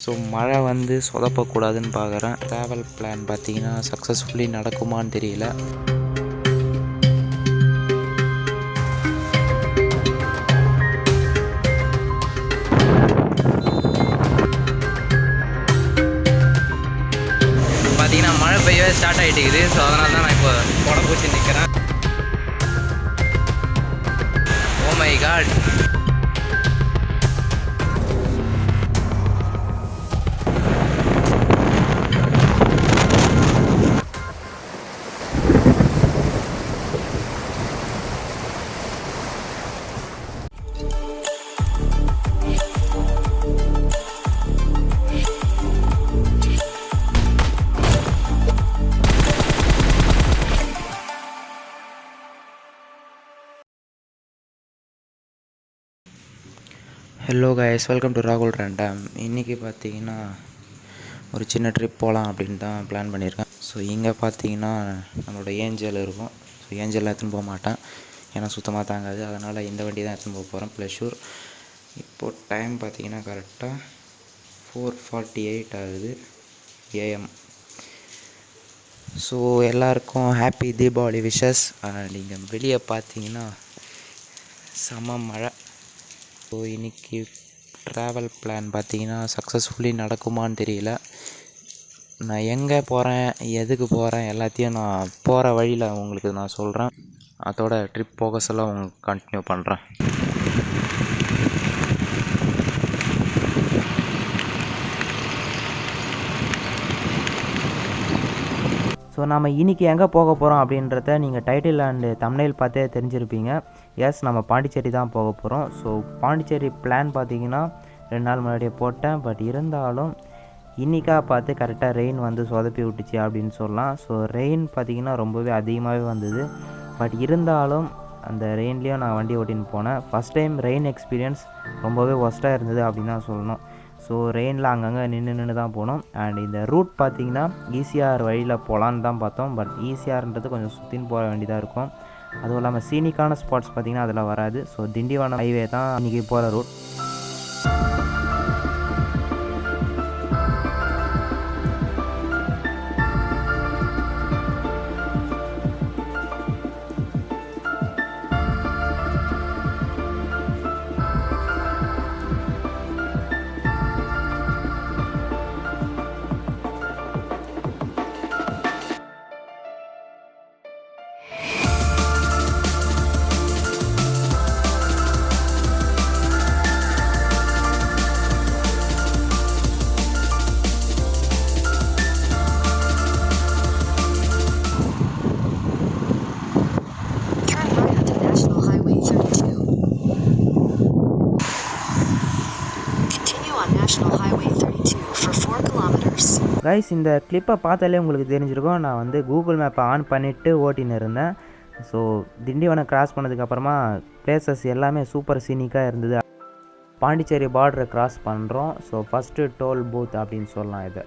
So மழை வந்து சொதப்பக்கூடாதுன்னு பார்க்குறேன். ட்ராவல் பிளான் பார்த்தீங்கன்னா சக்ஸஸ்ஃபுல்லி நடக்குமான்னு தெரியல. பார்த்தீங்கன்னா மழை பெய்யவே ஸ்டார்ட் ஆகிட்டுக்குது. ஸோ அதனால தான் நான் இப்போ போட பூச்சி நிற்கிறேன். Oh my God, hello guys, welcome to ராகுல் ரேண்டம். இன்றைக்கி பார்த்தீங்கன்னா ஒரு சின்ன ட்ரிப் போகலாம் அப்படின்னு தான் பிளான் பண்ணியிருக்கேன். ஸோ இங்கே பார்த்தீங்கன்னா நம்மளோட ஏஞ்சல் இருக்கும். ஸோ ஏஞ்சலில் எடுத்துன்னு போக மாட்டேன், ஏன்னா சுத்தமாக தாங்காது. அதனால் இந்த வண்டி தான் எடுத்துன்னு போக போகிறேன், ப்ளஷூர். இப்போது டைம் பார்த்தீங்கன்னா கரெக்டாக 4:48 ஆகுது AM. ஸோ எல்லாருக்கும் ஹாப்பி தீபாவளி விஷஸ். நீங்கள் வெளியே பார்த்தீங்கன்னா செம மழை. ஸோ இன்றைக்கி ட்ராவல் பிளான் பார்த்தீங்கன்னா சக்ஸஸ்ஃபுல்லி நடக்குமான்னு தெரியல. நான் எங்கே போகிறேன், எதுக்கு போகிறேன், எல்லாத்தையும் நான் போகிற வழியில் உங்களுக்கு நான் சொல்கிறேன். அதோட ட்ரிப் போக சொல்ல உங்களுக்கு கண்டினியூ பண்ணுறேன். ஸோ நம்ம இன்றைக்கி எங்கே போக போகிறோம் அப்படின்றத நீங்கள் டைட்டில் அண்டு தம்ப்நெயில் பார்த்தே தெரிஞ்சிருப்பீங்க. எஸ், நம்ம பாண்டிச்சேரி தான் போக போகிறோம். ஸோ பாண்டிச்சேரி பிளான் பார்த்தீங்கன்னா 2 நாள் முன்னாடியே போட்டேன். பட் இருந்தாலும் இன்றைக்காக பார்த்து கரெக்டாக ரெயின் வந்து சொதப்பி விட்டுச்சு அப்படின்னு சொல்லலாம். ஸோ ரெயின் பார்த்திங்கன்னா ரொம்பவே அதிகமாகவே வந்தது. பட் இருந்தாலும் அந்த ரெயின்லேயும் நான் வண்டி ஓட்டின்னு போனேன். ஃபஸ்ட் டைம் ரெயின் எக்ஸ்பீரியன்ஸ் ரொம்பவே ஒஸ்ட்டாக இருந்தது அப்படின்னு தான் சொல்லணும். ஸோ ரெயினில் அங்கங்கே நின்று தான் போனோம். அண்ட் இந்த ரூட் பார்த்திங்கன்னா ஈசிஆர் வழியில் போகலான்னு தான் பார்த்தோம். பட் ஈசிஆர்ன்றது கொஞ்சம் சுற்றின்னு போக வேண்டியதாக இருக்கும். அதுவும் இல்லாமல் சீனிக்கான ஸ்பாட்ஸ் பார்த்திங்கன்னா அதில் வராது. ஸோ திண்டிவனம் ஹைவே தான் இன்றைக்கி போகிற ரூட். கைஸ், இந்த கிளிப்பை பார்த்தாலே உங்களுக்கு தெரிஞ்சிருக்கும். நான் வந்து கூகுள் மேப்பை ஆன் பண்ணிவிட்டு ஓட்டின்னு இருந்தேன். ஸோ திண்டிவனம் கிராஸ் பண்ணதுக்கப்புறமா பிளேசஸ் எல்லாமே சூப்பர் சீனிக்காக இருந்தது. பாண்டிச்சேரி பார்டரை கிராஸ் பண்ணுறோம். ஸோ ஃபஸ்ட்டு டோல் பூத் அப்படின்னு சொல்லலாம் இதை.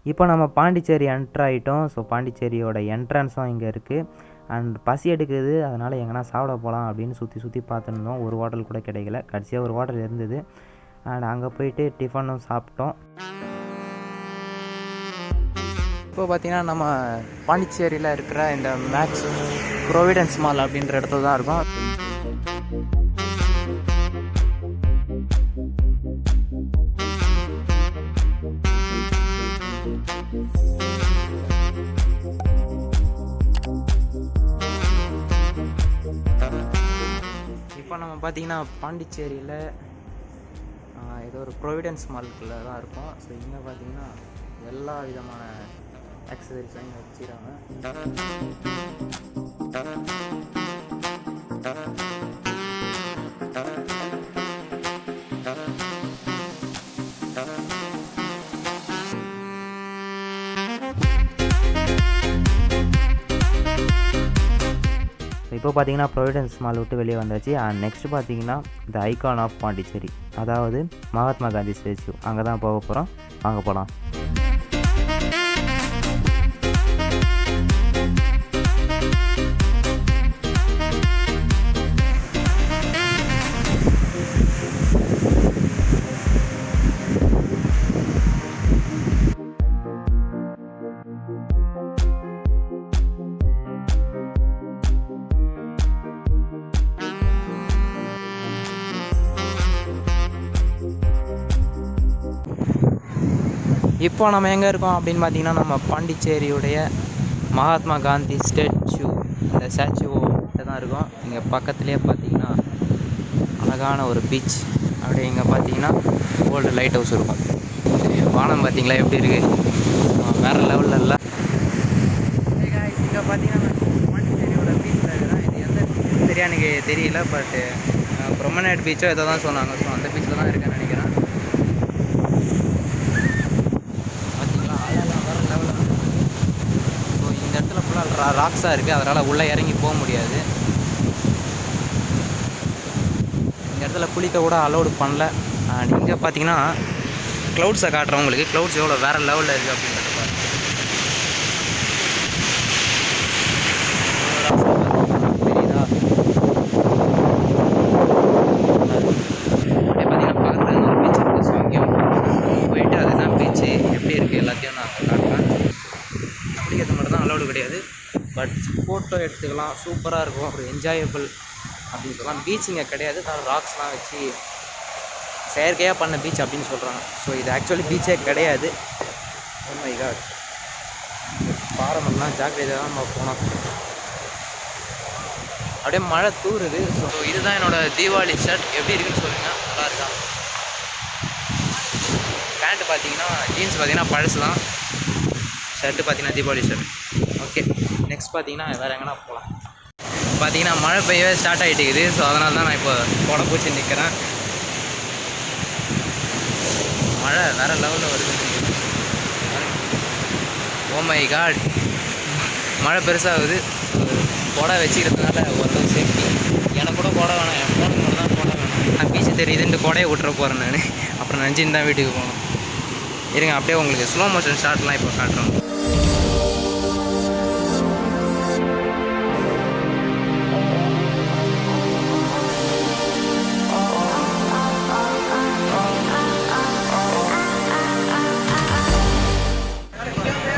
இப்போ நம்ம பாண்டிச்சேரி என்ட்ரு ஆகிட்டோம். ஸோ பாண்டிச்சேரியோட என்ட்ரன்ஸும் இங்கே இருக்குது. அண்ட் பசி எடுக்குது, அதனால் எங்கன்னா சாப்பிட போகலாம் அப்படின்னு சுற்றி பார்த்துருந்தோம். ஒரு ஹோட்டல் கூட கிடைக்கல. கடைசியாக ஒரு ஹோட்டல் இருந்தது. அண்ட் அங்கே போயிட்டு டிஃபனும் சாப்பிட்டோம். இப்போ பார்த்திங்கன்னா நம்ம பாண்டிச்சேரியில் இருக்கிற இந்த மேக்ஸ் ப்ரொவிடன்ஸ் மால் அப்படின்ற இடத்துல தான் இருக்கோம். இப்போ நம்ம பார்த்திங்கன்னா பாண்டிச்சேரியில் ஏதோ ஒரு ப்ரொவிடன்ஸ் மால்குள்ளே தான் இருக்கும். ஸோ இங்கே பார்த்திங்கன்னா எல்லா விதமான ஆக்சசரிஸும் இங்கே வச்சுக்கிறாங்க. இப்போ பார்த்தீங்கன்னா ப்ரொவிடன்ஸ் மால் விட்டு வெளியே வந்தாச்சு. அண்ட் நெக்ஸ்ட் பார்த்தீங்கன்னா த ஐகான் ஆஃப் பாண்டிச்சேரி, அதாவது மகாத்மா காந்தி ஸ்டேச்சு, அங்கே தான் போக போகிறோம். வாங்க போகலாம். இப்போ நம்ம எங்கே இருக்கோம் அப்படின்னு பார்த்தீங்கன்னா, நம்ம பாண்டிச்சேரியுடைய மகாத்மா காந்தி ஸ்டேச்சு, இந்த ஸ்டாச்சுக்கிட்ட தான் இருக்கோம். இங்கே பக்கத்துலேயே பார்த்தீங்கன்னா அழகான ஒரு பீச், அப்படியே இங்கே பார்த்தீங்கன்னா ஓல்டு லைட் ஹவுஸ் இருக்கும். வானம் பார்த்தீங்களா எப்படி இருக்குது, வேறு லெவலில் இல்லை. இங்கே பார்த்தீங்கன்னா பாண்டிச்சேரியோட பீச்சில் இருக்குதான். இது எந்த பீச் சரியா எனக்கு தெரியல, பட்டு ப்ரொமனேட் பீச்சோ ஏதோ தான் சொன்னாங்க. ஸோ அந்த பீச்சில் தான் இருக்கேன்னு நினைக்கிறேன். ராக்ஸாக இருக்குது, அதனால் உள்ளே இறங்கி போக முடியாது. இந்த இடத்துல குளிக்க கூட அலோடு பண்ணல. அண்ட் இங்கே பார்த்தீங்கன்னா க்ளவுட்ஸை காட்டுறவங்களுக்கு க்ளவுட்ஸ் எவ்வளோ வேறு லெவலில் இருக்குது அப்படின்றது பாருங்க. தெரியுதா? அப்படியே பார்த்தீங்கன்னா பக்கத்தில் ஒரு பீச் இருக்குது. ஸோ இங்கேயும் போயிட்டு அதுதான் பீச்சு எப்படி இருக்குது எல்லாத்தையும் நான் காட்டுறேன். குளிக்கிறது மட்டும் தான் அலோடு கிடையாது, பட் ஃபோட்டோ எடுத்துக்கலாம், சூப்பராக இருக்கும், அப்புறம் என்ஜாயபிள் அப்படின்னு சொல்லலாம். பீச் இங்கே கிடையாது, ராக்ஸ்லாம் வச்சு செயற்கையாக பண்ண பீச் அப்படின்னு சொல்கிறாங்க. ஸோ இது ஆக்சுவலி பீச்சே கிடையாது. ஓ மை காட், பாரமெல்லாம் ஜாக்கிரதையாக தான் நம்ம போனோம். அப்படியே மழை தூருது. ஸோ இதுதான் என்னோடய தீபாவளி ஷர்ட். எப்படி இருக்குன்னு சொல்லுங்கள், நல்லா இருக்கா? பேண்ட்டு பார்த்தீங்கன்னா ஜீன்ஸ் பார்த்தீங்கன்னா பழசு தான், ஷர்ட்டு பார்த்தீங்கன்னா தீபாவளி ஷர்ட். ஓகே, நெக்ஸ்ட் பார்த்தீங்கன்னா வேறு எங்கன்னா போகலாம். பார்த்தீங்கன்னா மழை பெய்யவே ஸ்டார்ட் ஆகிட்டுக்குது. ஸோ அதனால தான் நான் இப்போ கொடை பூச்சி நிற்கிறேன். மழை வேறு லெவலில் வருது. ஓ மை காட், மழை பெருசாகுது. கொடை வச்சுக்கிறதுனால ஓரளவு சேஃப்டி. எனக்கு கூட கொடை வேணாம், என் ஃபோனுக்கு மட்டும் தான் கொடை வேணும். நான் பீச்சு தெரியுதுன்ட்டு கொடையை விட்டுற போகிறேன் நான். அப்புறம் நினச்சின்னு தான் வீட்டுக்கு போகணும். இருங்க, அப்படியே உங்களுக்கு ஸ்லோ மோஷன் ஷாட்லாம் இப்போ காட்டுறோம்.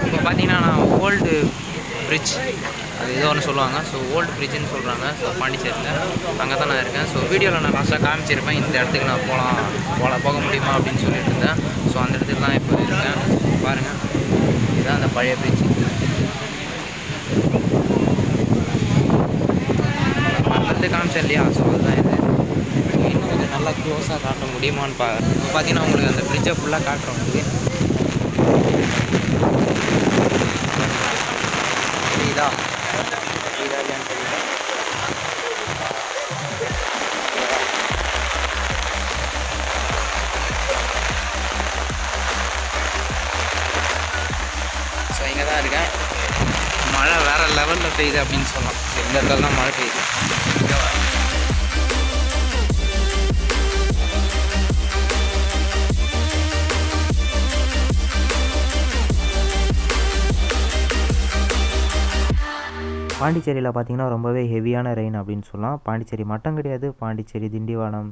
இப்போ பார்த்தீங்கன்னா நான் ஓல்டு பிரிட்ஜ், அது ஏதோ ஒன்று சொல்லுவாங்க. ஸோ ஓல்டு பிரிட்ஜுன்னு சொல்கிறாங்க. ஸோ பாண்டிச்சேரியில் அங்கே தான் நான் இருக்கேன். ஸோ வீடியோவில் நான் லாஸ்ட்டாக காமிச்சிருப்பேன், இந்த இடத்துக்கு நான் போக முடியுமா அப்படின்னு சொல்லிட்டு இருந்தேன். ஸோ அந்த இடத்துக்கு தான் இப்போ இருக்கேன். பாருங்கள், இதுதான் அந்த பழைய பிரிட்ஜ். அது காமிச்சேன் இல்லையா? ஸோ அதுதான் இது. இன்னும் கொஞ்சம் நல்லா க்ளோஸாக காட்ட முடியுமான்னு இப்போ பார்த்தீங்கன்னா உங்களுக்கு அந்த பிரிட்ஜை ஃபுல்லாக காட்டுறோம். உங்களுக்கு தெரியுதா? இல்லையான்னு தெரியல. ஸோ இங்கே தான் இருக்கேன். மழை வேறு லெவலில் பெய்யுது அப்படின்னு சொல்லலாம். இந்த இடத்துல தான் மழை பெய்யுது. பாண்டிச்சேரியில் பார்த்தீங்கன்னா ரொம்பவே ஹெவியான ரெயின் அப்படின்னு சொல்லலாம். பாண்டிச்சேரி மட்டும் கிடையாது, பாண்டிச்சேரி, திண்டிவனம்,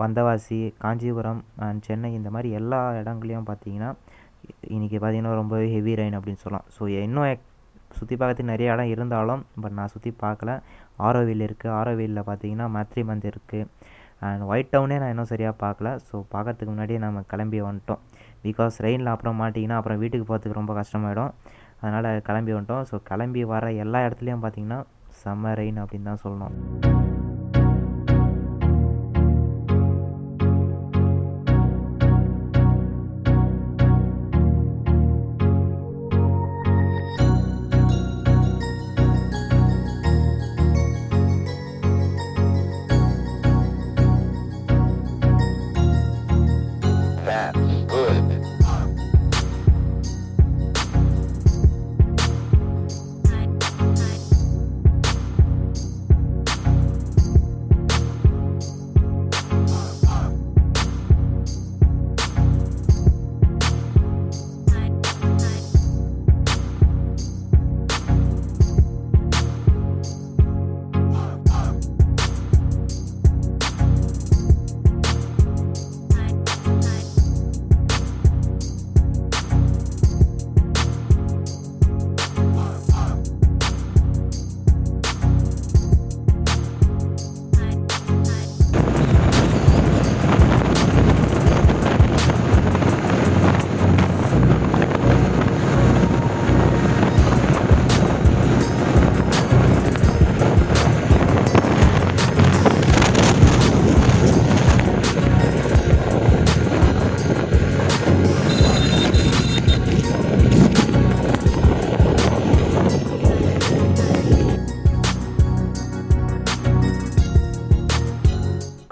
வந்தவாசி, காஞ்சிபுரம் அண்ட் சென்னை, இந்த மாதிரி எல்லா இடங்களையும் பார்த்தீங்கன்னா இன்றைக்கி பார்த்தீங்கன்னா ரொம்பவே ஹெவி ரெயின் அப்படின்னு சொல்லலாம். ஸோ இன்னும் சுற்றி பார்க்கறதுக்கு நிறைய இடம் இருந்தாலும் பட் நான் சுற்றி பார்க்கல. ஆரோவில் இருக்குது, ஆரோவில்லில் பார்த்தீங்கன்னா மேத்ரிமந்த் இருக்குது. அண்ட் ஒயிட் டவுனே நான் இன்னும் சரியாக பார்க்கல. ஸோ பார்க்கறதுக்கு முன்னாடியே நம்ம கிளம்பி வந்துட்டோம். பிகாஸ் ரெயினில் அப்புறம் மாட்டிங்கன்னா அப்புறம் வீட்டுக்கு போகிறதுக்கு ரொம்ப கஷ்டமாயிடும். அதனால் கிளம்பி வந்துட்டோம். ஸோ கிளம்பி வர எல்லா இடத்துலையும் பார்த்திங்கன்னா செம்ம ரெயின் அப்படின்னு தான் சொல்லணும்.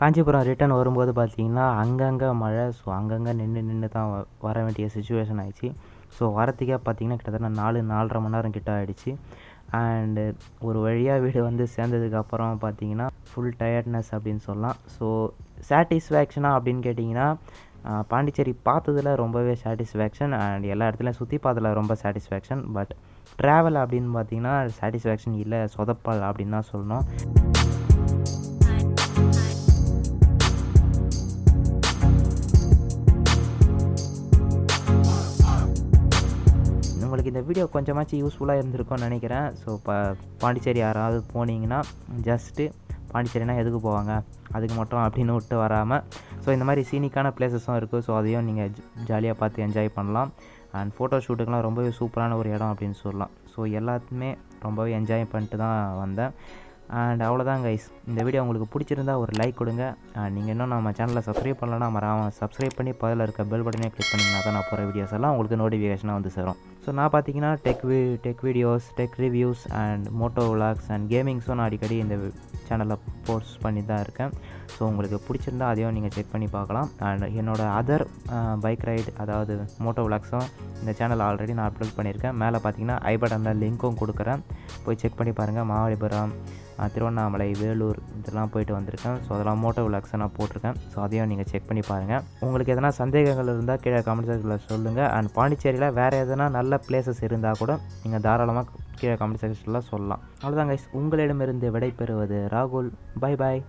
காஞ்சிபுரம் ரிட்டர்ன் வரும்போது பார்த்தீங்கன்னா அங்கங்கே மழை. ஸோ அங்கங்கே நின்று தான் வர வேண்டிய சுச்சுவேஷன் ஆயிடுச்சு. ஸோ வரத்துக்கே பார்த்தீங்கன்னா கிட்டத்தட்ட 4-4.5 மணி நேரம் கிட்ட ஆகிடுச்சு. அண்டு ஒரு வழியாக வீடு வந்து சேர்ந்ததுக்கப்புறம் பார்த்தீங்கன்னா ஃபுல் டயர்ட்னஸ் அப்படின்னு சொல்லலாம். ஸோ சாட்டிஸ்ஃபேக்ஷனாக அப்படின்னு கேட்டிங்கன்னா பாண்டிச்சேரி பார்த்ததில் ரொம்பவே சாட்டிஸ்ஃபேக்ஷன் அண்ட் எல்லா இடத்துலையும் சுற்றி பார்த்ததில் ரொம்ப சாட்டிஸ்ஃபேக்ஷன். பட் ட்ராவல் அப்படின்னு பார்த்தீங்கன்னா சாட்டிஸ்ஃபேக்ஷன் இல்லை, சொதப்பல் அப்படின்னு தான் சொல்லணும். உங்களுக்கு இந்த வீடியோ கொஞ்சமாச்சும் யூஸ்ஃபுல்லாக இருந்திருக்கும்னு நினைக்கிறேன். ஸோ இப்போ பாண்டிச்சேரி யாராவது போனீங்கன்னா ஜஸ்ட்டு பாண்டிச்சேரினா எதுக்கு போவாங்க அதுக்கு மட்டும் அப்படின்னு விட்டு வராமல், ஸோ இந்த மாதிரி சீனிக்கான பிளேசஸும் இருக்குது. ஸோ அதையும் நீங்கள் ஜாலியாக பார்த்து என்ஜாய் பண்ணலாம். அண்ட் ஃபோட்டோ ஷூட்டுக்கெலாம் ரொம்பவே சூப்பரான ஒரு இடம் அப்படின்னு சொல்லலாம். ஸோ எல்லாத்துமே ரொம்பவே என்ஜாய் பண்ணிட்டு தான் வந்தேன். அண்ட் அவ்வளோதான் கைஸ். இந்த வீடியோ உங்களுக்கு பிடிச்சிருந்தா ஒரு லைக் கொடுங்க. நீங்கள் இன்னும் நம்ம சேனலில் சப்ஸ்கிரைப் பண்ணலன்னா மறக்காமல் சப்ஸ்கிரைப் பண்ணி பதில் இருக்க பெல் பட்டனே கிளிக் பண்ணிங்கன்னா தான் நான் போகிற வீடியோஸ் எல்லாம் உங்களுக்கு நோட்டிஃபிகேஷனாக வந்து சேரும். ஸோ நான் பார்த்தீங்கன்னா tech videos, tech reviews and moto vlogs and கேமிங்ஸும் நான் அடிக்கடி இந்த சேனலில் போஸ்ட் பண்ணி தான் இருக்கேன். ஸோ உங்களுக்கு பிடிச்சிருந்தா அதையும் நீங்கள் செக் பண்ணி பார்க்கலாம். அண்ட் என்னோடய அதர் பைக் ரைடு அதாவது மோட்டோ விளாக்ஸும் இந்த சேனலில் ஆல்ரெடி நான் அப்லோட் பண்ணியிருக்கேன். மேலே பார்த்தீங்கன்னா ஐ பட்டனில் லிங்க்கும் கொடுக்குறேன், போய் செக் பண்ணி பாருங்கள். மகாபலிபுரம், திருவண்ணாமலை, வேலூர் இதெல்லாம் போயிட்டு வந்திருக்கேன். ஸோ அதெல்லாம் மோட்டோ விளாக்ஸை நான் போட்டிருக்கேன். ஸோ அதையும் நீங்கள் செக் பண்ணி பாருங்கள். உங்களுக்கு எதனா சந்தேகங்கள் இருந்தால் கீழே கமெண்ட் செக்ஷனில் சொல்லுங்கள். அண்ட் பாண்டிச்சேரியில் வேறு எதனா நல்ல பிளேசஸ் இருந்தால் கூட நீங்கள் தாராளமாக கீழே கமெண்ட் செக்ஷனில் சொல்லலாம். அவ்வளோதான் கைஸ், உங்களிடமிருந்து விடை பெறுவது ராகுல். Bye bye.